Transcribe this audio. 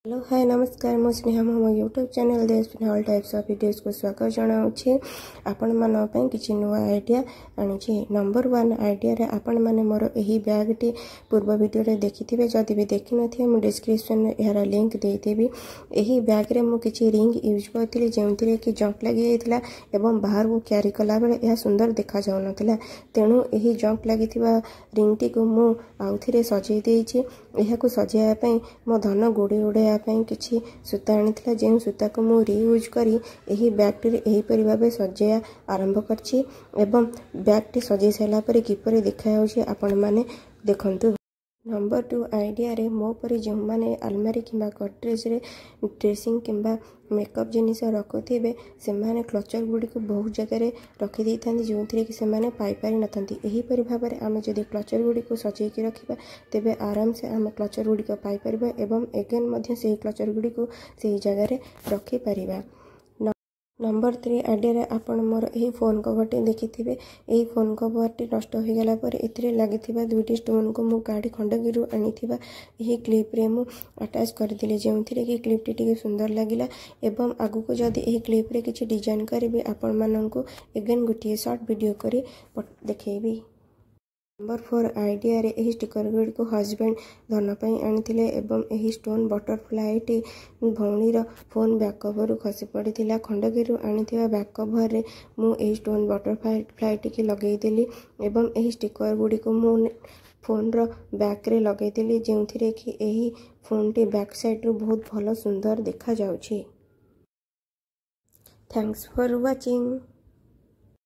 Hello hi नमस्कार मु स्नेहा मो यूट्यूब चैनल देश ऑल टाइप्स ऑफ वीडियोस को स्वागत जनाऊँगी आपण मानी किसी नुआ आइडिया आनी नंबर 1 आइडिया रे आपण माने मोर यही बैगटी पूर्व वीडियो रे देखिथिबे जदि भी देखि नथिए मु डिस्क्रिप्शन रे यार लिंक देदेवी। यही बैग रे मु किछि रिंग यूज करथिले जेउथिरे कि जंप लागि जाइतिला एवं बाहर को कैरी कला बेले यह सुंदर देखा जाउ नथिला तेणु यही जंप लागिथिबा रिंगटी को मु आउथिरे सजै देइछि। यह को सजाया पई मो धन गुडी उडे किसी सूता आनी जो सूता को मु रीयूज करी यही बैगटी यही परि भाबे सजाया आरंभ करछि एवं बैगटी सजै सारा पर किपरि देखा आपण माने देखंतु। नंबर 2 आइडिया रे मो परि जो माने अलमारी किंबा गडरेज रे ड्रेसिंग किंबा मेकअप जिनिस रखुथिबे से माने क्लचर गुडी को बहुत जगह रे रखि दैथांती जो थरे कि से माने पाई पारि नथांती। एही परि भाबरे आमे जदि क्लचर गुडी को सजै कि रखिबा तेबे आराम से आमे क्लचर गुडी को पाई परिबा एवं एगेन मध्य से क्लचर गुडी को सही जगह रे रखि परिबा। नंबर 3 आइडिया रे आपण मोर एही फोन कवर देखिथिबे। एही फोन कवर नष्ट हो गला पर एथिरे लागिथिबा दुईटी स्टोन को मु गाड़ी खंडगिरु आनिथिबा एही क्लिप रे मु अटैच कर दिले जेउथिरे कि क्लिप टी सुंदर लागिला एवं आगु को जदि एही क्लिप रे किछि डिजाइन करबे आपण माननकु एगेन गुटिए शॉर्ट वीडियो करी देखेबी। नंबर 4 आइडिया रे एही स्टिकर गुडी को हस्बैंड धन पई आनिथिले एवं एही स्टोन बटरफ्लाई टी भौणीर फोन बैक कवर खसी पड़ीथिला खंडगिरु आनिथिबा बैक कवर रे मु एही स्टोन बटरफ्लाई टी के लगेई देली एवं एही स्टिकर गुडी को मु फोन रो बैक रे लगेई देली जेउथिरे कि एही फोन टी बैक साइड रो बहुत भलो सुंदर देखा जाउछि। Thanks for watching.